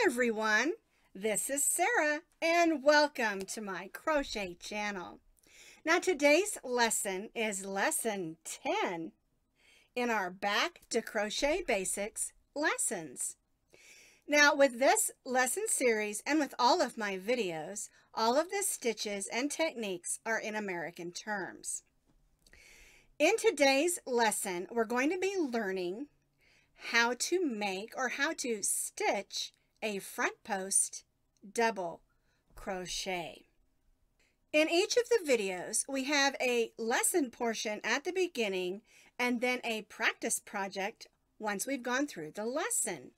everyone, this is Sarah and welcome to my crochet channel. Now today's lesson is lesson 10 in our Back to Crochet Basics lessons. Now with this lesson series and with all of my videos, all of the stitches and techniques are in American terms. In today's lesson, we're going to be learning how to make or how to stitch a front post double crochet. In each of the videos, we have a lesson portion at the beginning and then a practice project once we've gone through the lesson.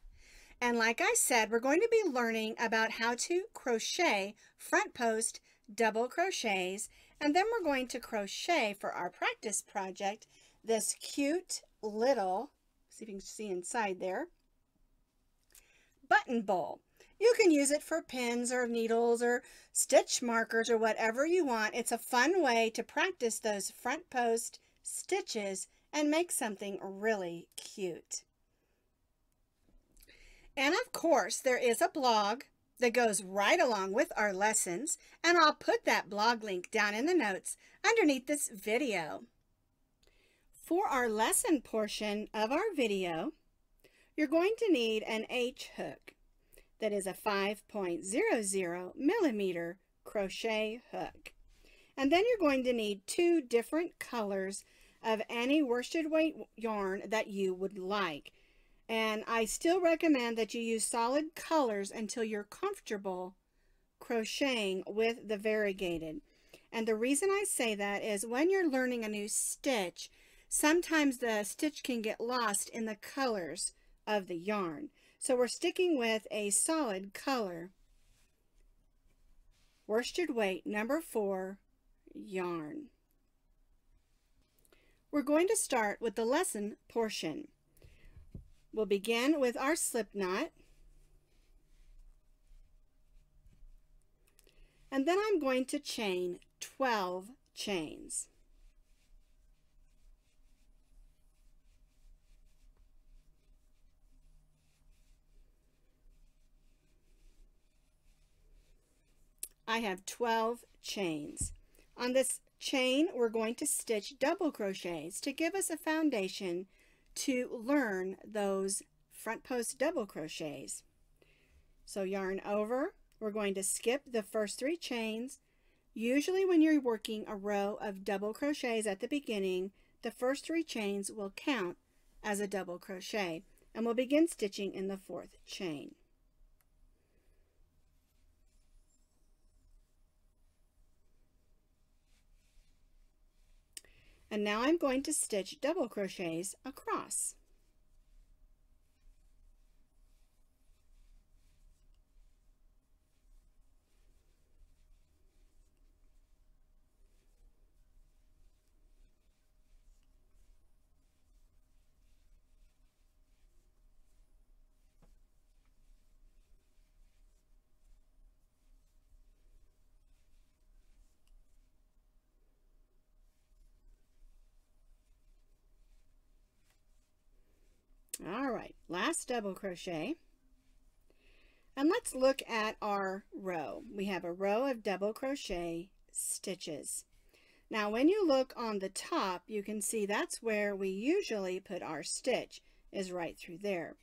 And like I said, we're going to be learning about how to crochet front post double crochets, and then we're going to crochet for our practice project this cute little, see if you can see inside there, button bowl. You can use it for pins or needles or stitch markers or whatever you want. It's a fun way to practice those front post stitches and make something really cute. And of course, there is a blog that goes right along with our lessons, and I'll put that blog link down in the notes underneath this video. For our lesson portion of our video, you're going to need an H hook that is a 5.00 millimeter crochet hook. And then you're going to need 2 different colors of any worsted weight yarn that you would like. And I still recommend that you use solid colors until you're comfortable crocheting with the variegated. And the reason I say that is when you're learning a new stitch, sometimes the stitch can get lost in the colors of the yarn. So we're sticking with a solid color worsted weight number 4 yarn. We're going to start with the lesson portion. We'll begin with our slip knot, and then I'm going to chain 12 chains. I have 12 chains. On this chain, we're going to stitch double crochets to give us a foundation to learn those front post double crochets. So yarn over, we're going to skip the first 3 chains. Usually when you're working a row of double crochets at the beginning, the first 3 chains will count as a double crochet, and we'll begin stitching in the 4th chain. And now I'm going to stitch double crochets across. All right, last double crochet. And let's look at our row. We have a row of double crochet stitches. Now when you look on the top, you can see that's where we usually put our stitch, is right through there.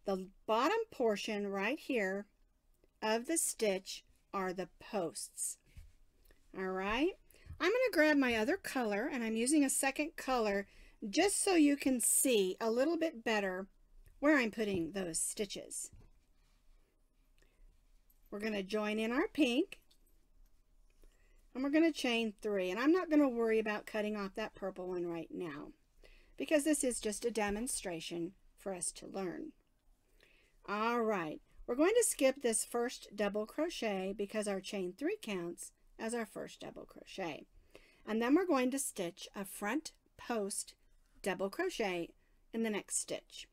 The bottom portion right here of the stitch are the posts. All right, I'm going to grab my other color, and I'm using a second color just so you can see a little bit better where I'm putting those stitches. We're going to join in our pink, and we're going to chain 3, and I'm not going to worry about cutting off that purple one right now because this is just a demonstration for us to learn. All right, we're going to skip this first double crochet because our chain 3 counts as our first double crochet, and then we're going to stitch a front post double crochet in the next stitch.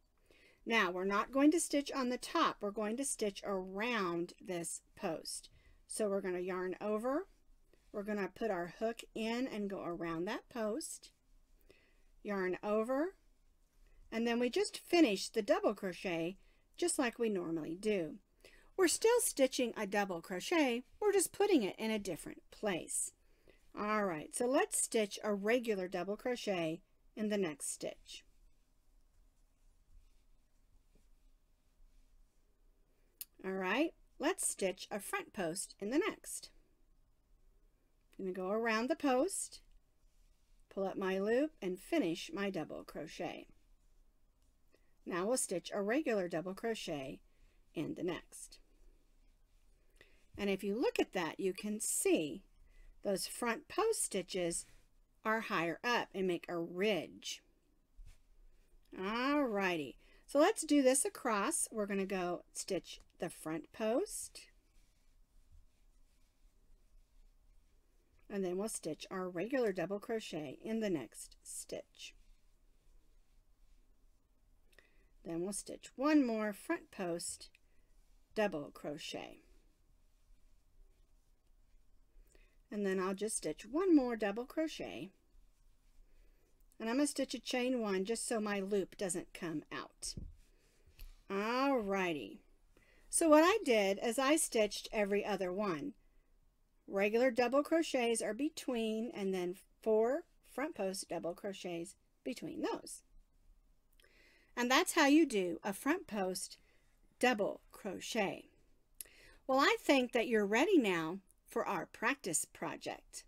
Now we're not going to stitch on the top, we're going to stitch around this post. So we're going to yarn over, we're going to put our hook in and go around that post, yarn over, and then we just finish the double crochet just like we normally do. we're still stitching a double crochet, we're just putting it in a different place. All right, so let's stitch a regular double crochet in the next stitch. All right, let's stitch a front post in the next. I'm going to go around the post, pull up my loop, and finish my double crochet. Now we'll stitch a regular double crochet in the next. And if you look at that, you can see those front post stitches are higher up and make a ridge. All righty, so let's do this across. We're going to go stitch the front post, and then we'll stitch our regular double crochet in the next stitch. Then we'll stitch one more front post double crochet. And then I'll just stitch one more double crochet. And I'm going to stitch a chain one just so my loop doesn't come out. Alrighty. So what I did is I stitched every other one. Regular double crochets are between, and then 4 front post double crochets between those. And that's how you do a front post double crochet. Well, I think that you're ready now for our practice project.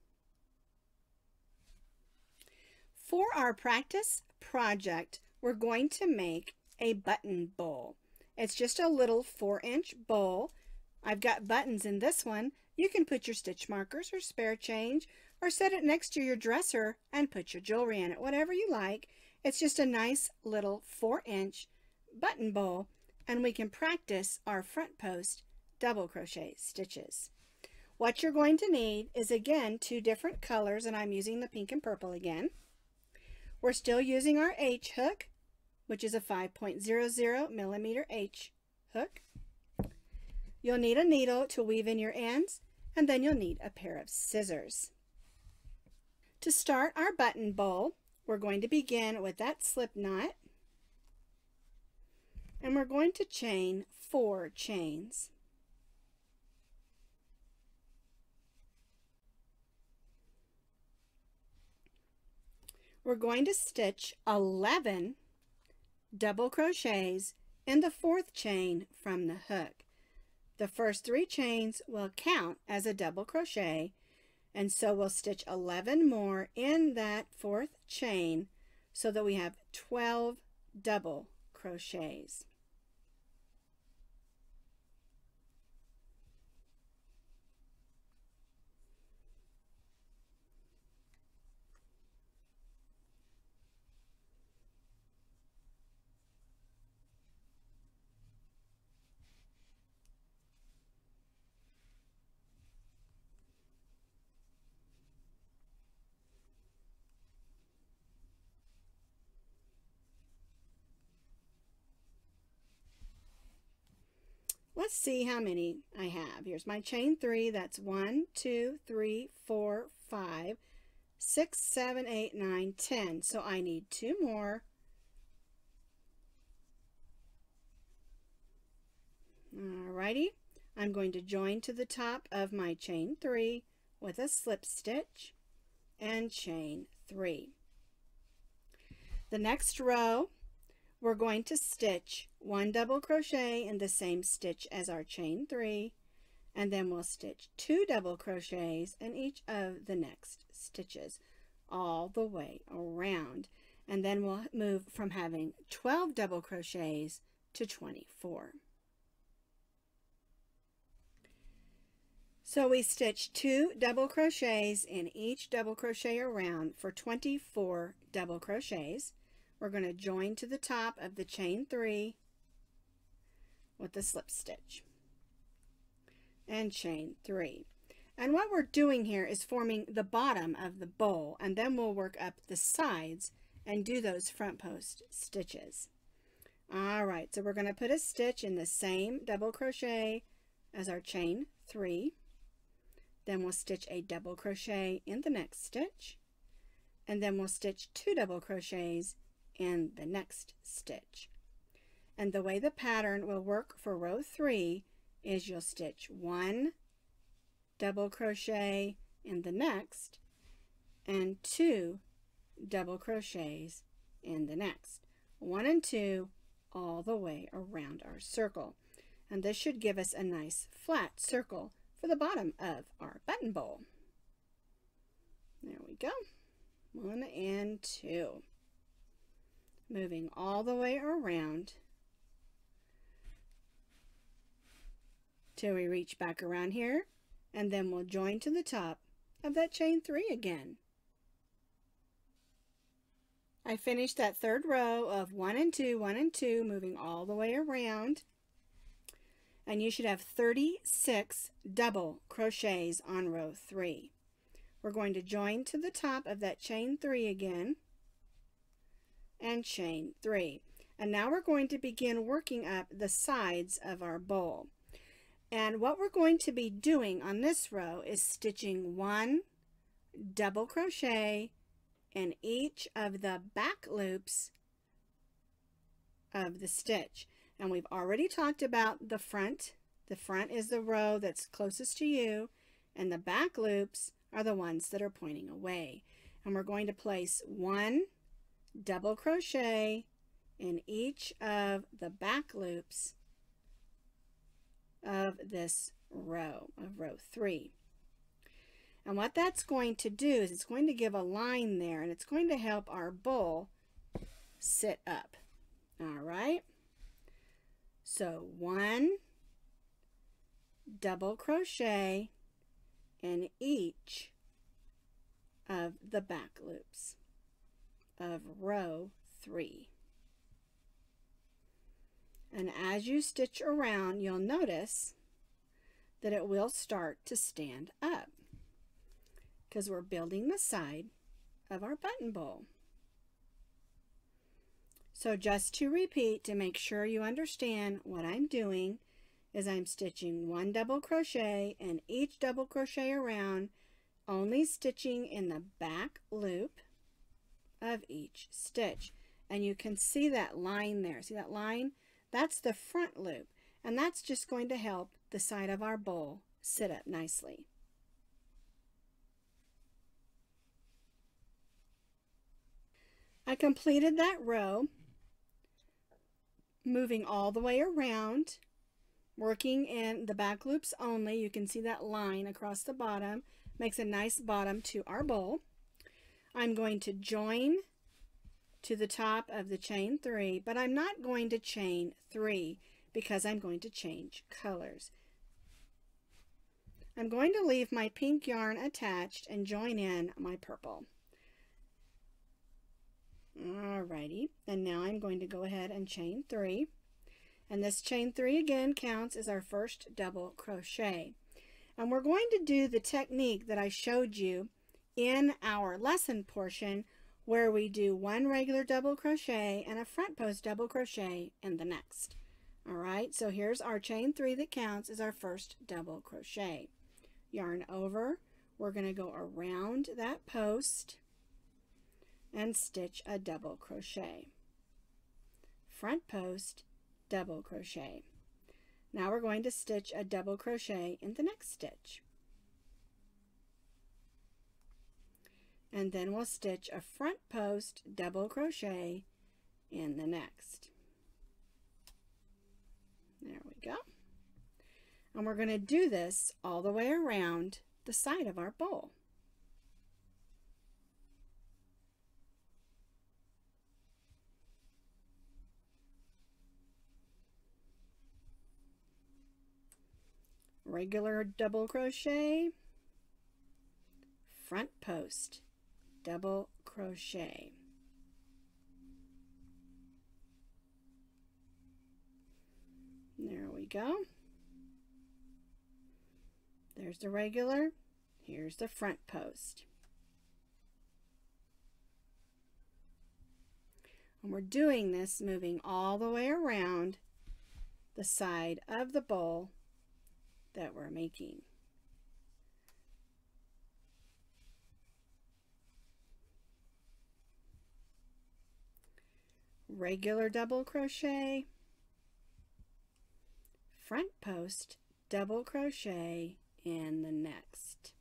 For our practice project, we're going to make a button bowl. It's just a little 4-inch bowl. I've got buttons in this one. You can put your stitch markers or spare change, or set it next to your dresser and put your jewelry in it, whatever you like. It's just a nice little 4-inch button bowl, and we can practice our front post double crochet stitches. What you're going to need is, again, 2 different colors, and I'm using the pink and purple again. We're still using our H hook, which is a 5.00 millimeter H hook. You'll need a needle to weave in your ends, and then you'll need a pair of scissors. To start our button bowl, we're going to begin with that slip knot, and we're going to chain 4 chains. We're going to stitch 11 double crochets in the 4th chain from the hook. The first 3 chains will count as a double crochet, and so we'll stitch 11 more in that 4th chain so that we have 12 double crochets. Let's see how many I have. Here's my chain 3. That's 1, 2, 3, 4, 5, 6, 7, 8, 9, 10. So I need 2 more. Alrighty. I'm going to join to the top of my chain 3 with a slip stitch and chain 3. The next row, we're going to stitch 1 double crochet in the same stitch as our chain 3, and then we'll stitch 2 double crochets in each of the next stitches all the way around, and then we'll move from having 12 double crochets to 24. So we stitch 2 double crochets in each double crochet around for 24 double crochets. We're going to join to the top of the chain 3 with the slip stitch and chain 3. And what we're doing here is forming the bottom of the bowl, and then we'll work up the sides and do those front post stitches. Alright, so we're going to put a stitch in the same double crochet as our chain 3. Then we'll stitch a double crochet in the next stitch, and then we'll stitch 2 double crochets in the next stitch. And the way the pattern will work for row 3 is you'll stitch 1 double crochet in the next and 2 double crochets in the next. 1 and 2 all the way around our circle. And this should give us a nice flat circle for the bottom of our button bowl. There we go. 1 and 2. Moving all the way around till we reach back around here, and then we'll join to the top of that chain 3 again. I finished that third row of 1 and 2, 1 and 2, moving all the way around. And you should have 36 double crochets on row 3. We're going to join to the top of that chain 3 again and chain 3. And now we're going to begin working up the sides of our bowl. And what we're going to be doing on this row is stitching 1 double crochet in each of the back loops of the stitch. And we've already talked about the front. The front is the row that's closest to you, and the back loops are the ones that are pointing away. And we're going to place 1 double crochet in each of the back loops of this row, of row 3. And what that's going to do is it's going to give a line there, and it's going to help our bowl sit up. All right. So 1 double crochet in each of the back loops of row 3. And as you stitch around, you'll notice that it will start to stand up because we're building the side of our button bowl. So just to repeat, to make sure you understand what I'm doing, is I'm stitching 1 double crochet and each double crochet around, only stitching in the back loop of each stitch. And you can see that line there. See that line? That's the front loop, and that's just going to help the side of our bowl sit up nicely. I completed that row, moving all the way around, working in the back loops only. You can see that line across the bottom makes a nice bottom to our bowl. I'm going to join to the top of the chain 3, but I'm not going to chain 3 because I'm going to change colors. I'm going to leave my pink yarn attached and join in my purple. Alrighty, and now I'm going to go ahead and chain 3, and this chain 3 again counts as our first double crochet. And we're going to do the technique that I showed you in our lesson portion, where we do 1 regular double crochet and a front post double crochet in the next. Alright, so here's our chain 3 that counts as our first double crochet. Yarn over, we're going to go around that post and stitch a double crochet. Front post, double crochet. Now we're going to stitch a double crochet in the next stitch. And then we'll stitch a front post double crochet in the next. There we go. And we're going to do this all the way around the side of our bowl. Regular double crochet, front post double crochet. There we go. There's the regular, here's the front post. And we're doing this moving all the way around the side of the bowl that we're making. Regular double crochet, front post double crochet in the next.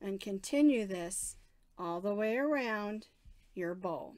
And continue this all the way around your bowl.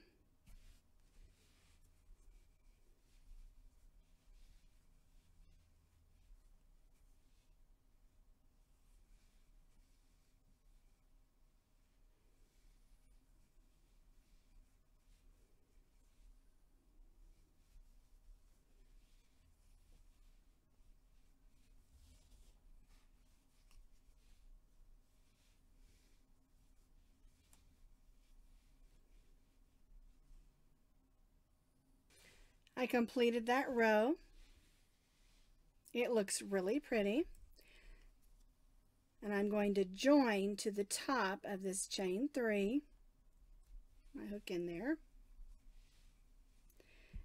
I completed that row. It looks really pretty. And I'm going to join to the top of this chain 3. My hook in there.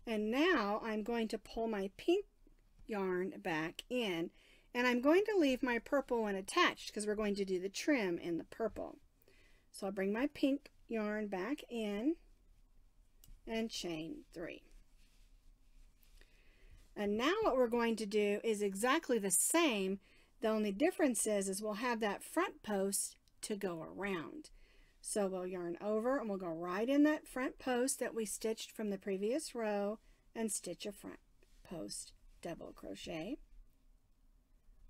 And now I'm going to pull my pink yarn back in, and I'm going to leave my purple one attached because we're going to do the trim in the purple. So I'll bring my pink yarn back in and chain 3. And now what we're going to do is exactly the same. The only difference is we'll have that front post to go around. So we'll yarn over and we'll go right in that front post that we stitched from the previous row and stitch a front post double crochet.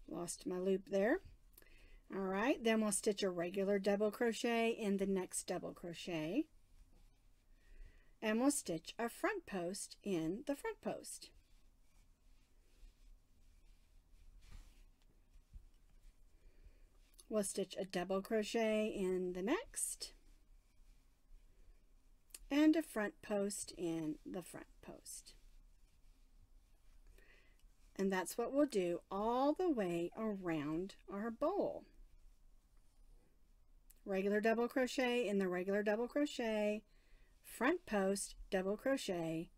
Lost my loop there. All right, then we'll stitch a regular double crochet in the next double crochet. And we'll stitch a front post in the front post. We'll stitch a double crochet in the next and a front post in the front post. And that's what we'll do all the way around our bowl. Regular double crochet in the regular double crochet, front post double crochet,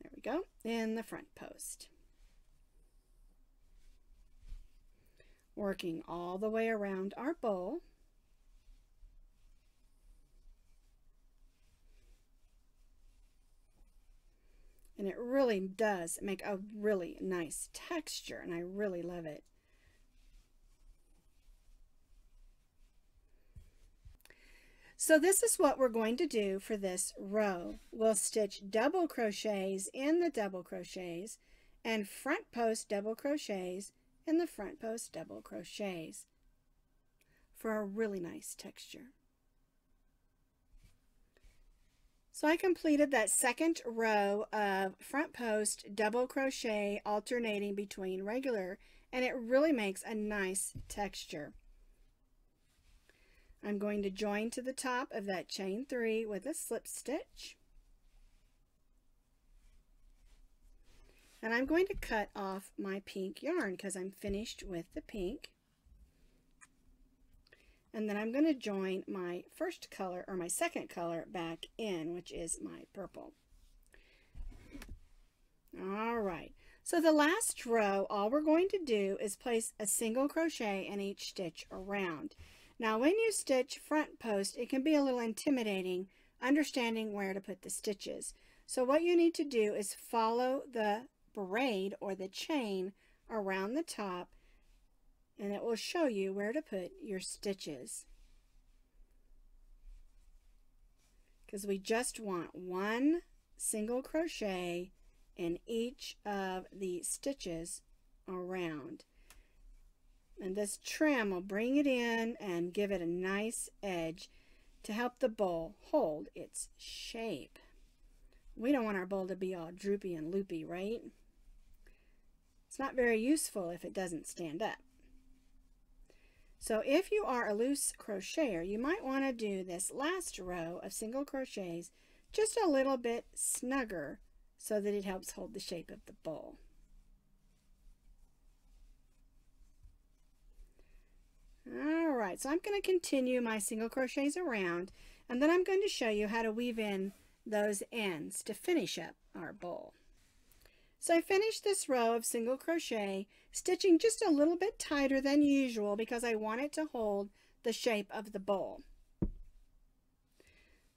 there we go, in the front post. Working all the way around our bowl. And it really does make a really nice texture, and I really love it. So this is what we're going to do for this row. We'll stitch double crochets in the double crochets and front post double crochets in the front post double crochets for a really nice texture. So I completed that second row of front post double crochet alternating between regular, and it really makes a nice texture. I'm going to join to the top of that chain 3 with a slip stitch. And I'm going to cut off my pink yarn because I'm finished with the pink. And then I'm going to join my first color or my second color back in, which is my purple. All right, so the last row, all we're going to do is place a single crochet in each stitch around. Now when you stitch front post, it can be a little intimidating understanding where to put the stitches. So what you need to do is follow the braid or the chain around the top, and it will show you where to put your stitches. Because we just want one single crochet in each of the stitches around. And this trim will bring it in and give it a nice edge to help the bowl hold its shape. We don't want our bowl to be all droopy and loopy, right? It's not very useful if it doesn't stand up. So if you are a loose crocheter, you might want to do this last row of single crochets just a little bit snugger so that it helps hold the shape of the bowl. Alright, so I'm going to continue my single crochets around, and then I'm going to show you how to weave in those ends to finish up our bowl. So I finished this row of single crochet, stitching just a little bit tighter than usual because I want it to hold the shape of the bowl.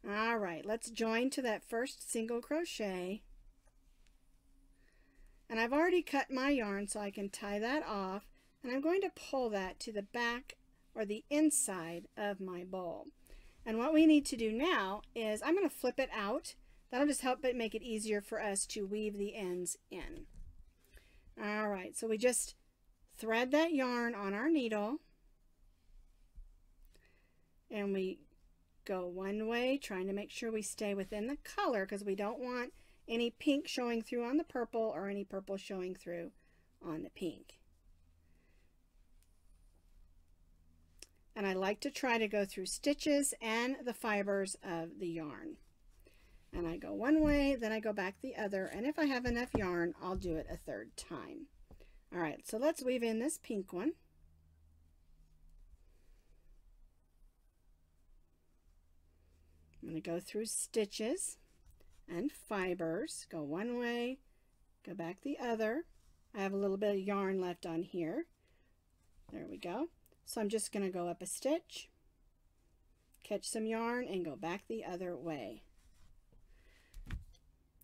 Alright, let's join to that first single crochet. And I've already cut my yarn so I can tie that off, and I'm going to pull that to the back or the inside of my bowl. And what we need to do now is I'm going to flip it out. That'll just help it make it easier for us to weave the ends in. All right, so we just thread that yarn on our needle, and we go one way, trying to make sure we stay within the color because we don't want any pink showing through on the purple or any purple showing through on the pink. And I like to try to go through stitches and the fibers of the yarn. And I go one way, then I go back the other, and if I have enough yarn, I'll do it a third time. All right, so let's weave in this pink one. I'm going to go through stitches and fibers, go one way, go back the other. I have a little bit of yarn left on here. There we go. So I'm just going to go up a stitch, catch some yarn, and go back the other way.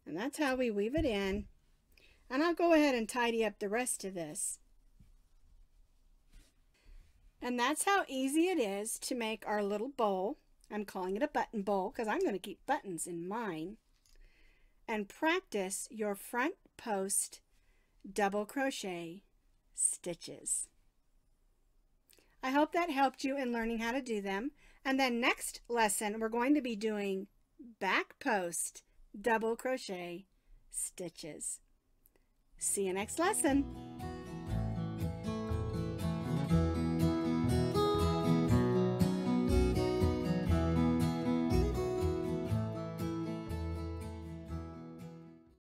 And that's how we weave it in. And I'll go ahead and tidy up the rest of this. And that's how easy it is to make our little bowl. I'm calling it a button bowl because I'm going to keep buttons in mine. And practice your front post double crochet stitches. I hope that helped you in learning how to do them. And then next lesson, we're going to be doing back post double crochet stitches. See you next lesson.